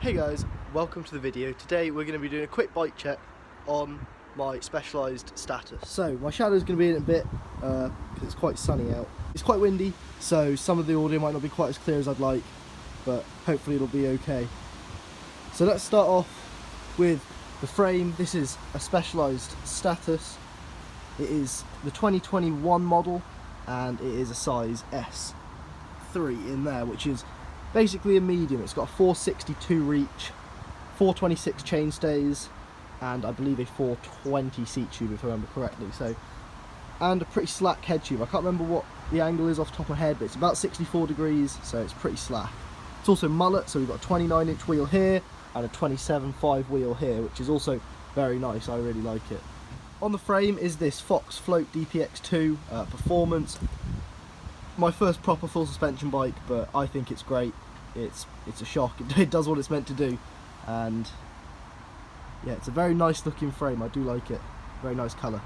Hey guys, welcome to the video. Today we're going to be doing a quick bike check on my Specialized Status. So my shadow is going to be in a bit because it's quite sunny out. It's quite windy, so some of the audio might not be quite as clear as I'd like, but hopefully it'll be okay. So let's start off with the frame. This is a Specialized Status. It is the 2021 model and it is a size S3 in there, which is basically a medium. It's got a 462 reach, 426 chainstays, and I believe a 420 seat tube if I remember correctly. So, and a pretty slack head tube. I can't remember what the angle is off the top of my head, but it's about 64 degrees, so it's pretty slack. It's also mullet, so we've got a 29-inch wheel here and a 27.5 wheel here, which is also very nice. I really like it. On the frame is this Fox Float DPX2 Performance. My first proper full suspension bike, but I think it's great. It's a shock. It does what it's meant to do, and yeah, it's a very nice looking frame. I do like it. Very nice colour.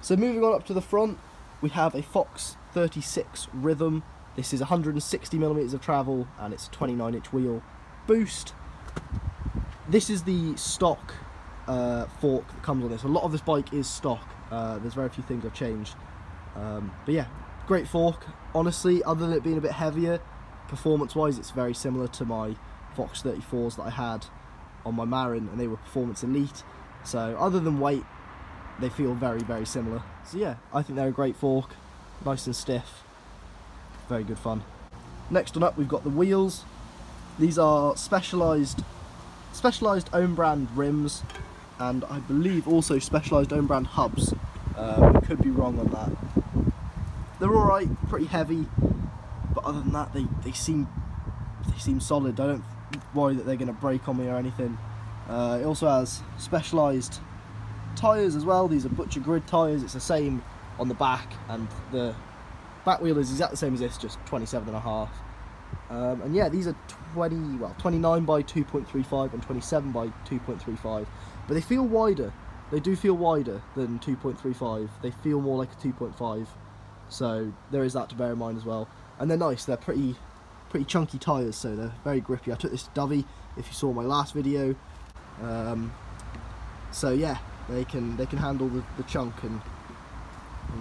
So moving on up to the front, we have a Fox 36 Rhythm. This is 160mm of travel and it's a 29-inch wheel boost. This is the stock fork that comes on this. A lot of this bike is stock. There's very few things I've changed, but yeah, great fork. Honestly, other than it being a bit heavier, performance wise it's very similar to my Fox 34s that I had on my Marin, and they were Performance Elite. So other than weight, they feel very, very similar. So yeah, I think they're a great fork. Nice and stiff. Very good fun. Next one up, we've got the wheels. These are specialized own brand rims, and I believe also specialized own brand hubs. Could be wrong on that. They're alright, pretty heavy, but other than that, they seem solid. I don't worry that they're going to break on me or anything. It also has specialised tyres as well. These are Butcher Grid tyres. It's the same on the back, and the back wheel is exactly the same as this, just 27.5. And yeah, these are 29 by 2.35 and 27 by 2.35, but they feel wider. They do feel wider than 2.35. They feel more like a 2.5. So there is that to bear in mind as well. And they're nice. They're pretty chunky tyres, so they're very grippy. I took this to Dovey, if you saw my last video. So yeah, they can handle the chunk and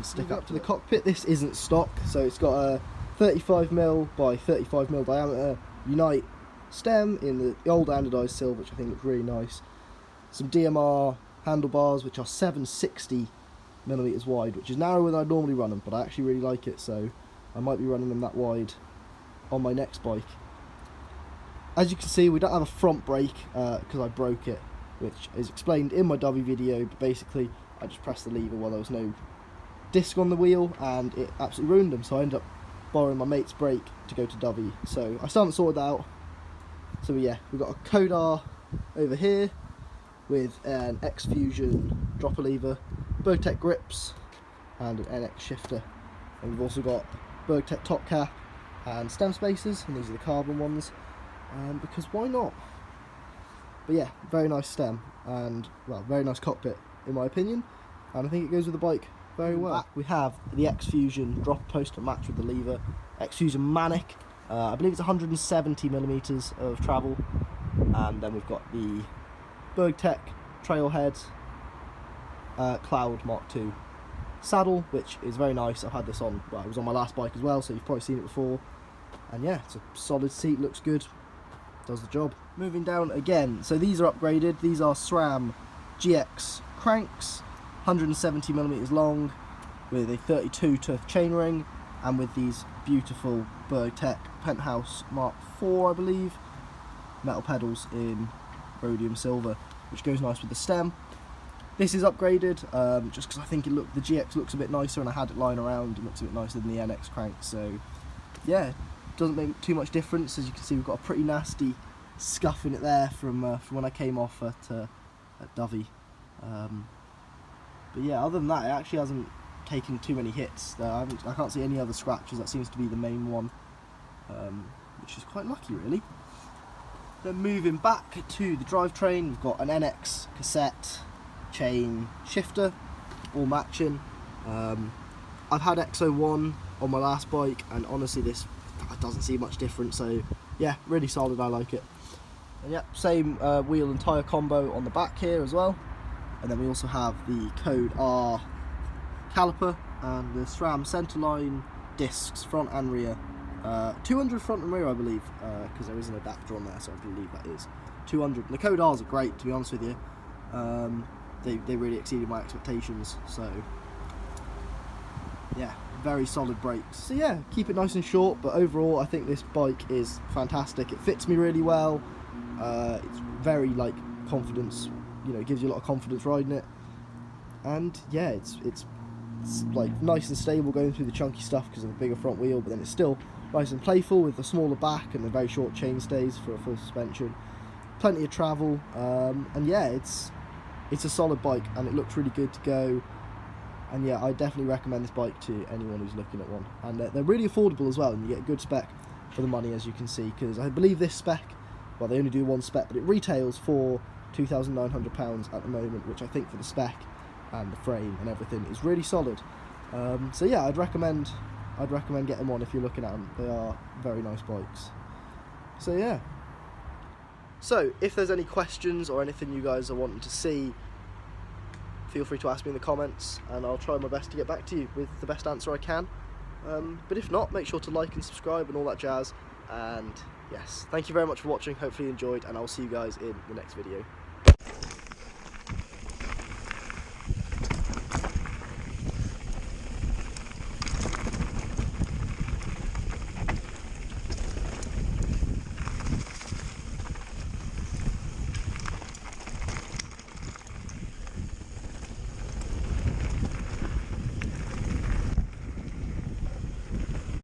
stick up to the cockpit. This isn't stock, so it's got a 35mm by 35mm diameter Unite stem in the old anodised silver, which I think looks really nice. Some DMR handlebars, which are 760mm wide, which is narrower than I'd normally run them, but I actually really like it, so I might be running them that wide on my next bike. As you can see, we don't have a front brake because I broke it, which is explained in my Dovey video, but basically I just pressed the lever while there was no disc on the wheel and it absolutely ruined them, so I ended up borrowing my mate's brake to go to Dovey. So I still haven't sorted that out. So yeah, we've got a Kodar over here with an X-Fusion dropper lever, Bergtech grips and an NX shifter, and we've also got Bergtech top cap and stem spacers, and these are the carbon ones, because why not? But yeah, very nice stem and, well, very nice cockpit in my opinion, and I think it goes with the bike very well. Back we have the X-Fusion drop post to match with the lever, X-Fusion Manic. I believe it's 170mm of travel, and then we've got the Bergtech Trailhead Cloud Mark II saddle, which is very nice. I've had this on, well, it was on my last bike as well, so you've probably seen it before. And yeah, it's a solid seat, looks good, does the job. Moving down again, so these are upgraded. These are Sram Gx Cranks, 170mm long, with a 32 tooth chainring, and with these beautiful Bergtech Penthouse Mark IV, I believe, metal pedals in rhodium silver, which goes nice with the stem. This is upgraded just because I think the GX looks a bit nicer, and I had it lying around. It looks a bit nicer than the NX crank. So yeah, doesn't make too much difference. As you can see, we've got a pretty nasty scuff in it there from when I came off at Dovey. But yeah, other than that, it actually hasn't taken too many hits. I can't see any other scratches. That seems to be the main one, which is quite lucky really. Then moving back to the drivetrain, we've got an NX cassette chain shifter, all matching. I've had XO1 on my last bike, and honestly this doesn't see much difference, so yeah, really solid, I like it. And yep, same wheel and tyre combo on the back here as well. And then we also have the Code R caliper and the SRAM centerline discs, front and rear. 200 front and rear, I believe, because there is an adapter on there, so I believe that is 200. And the Code R's are great, to be honest with you. They really exceeded my expectations, so yeah, very solid brakes. So yeah, keep it nice and short, but overall I think this bike is fantastic. It fits me really well. It's very like confidence, you know, it gives you a lot of confidence riding it. And yeah, it's like nice and stable going through the chunky stuff because of the bigger front wheel, but then it's still nice and playful with the smaller back and the very short chain stays for a full suspension. Plenty of travel, and yeah, it's a solid bike and it looks really good to go. And yeah, I definitely recommend this bike to anyone who's looking at one. And they're really affordable as well, and you get a good spec for the money, as you can see, because I believe this spec, well, they only do one spec, but it retails for £2,900 at the moment, which I think for the spec and the frame and everything is really solid. So yeah, I'd recommend getting one if you're looking at them. They are very nice bikes. So yeah. So if there's any questions or anything you guys are wanting to see, feel free to ask me in the comments and I'll try my best to get back to you with the best answer I can. But if not, make sure to like and subscribe and all that jazz. And yes, thank you very much for watching. Hopefully you enjoyed, and I'll see you guys in the next video.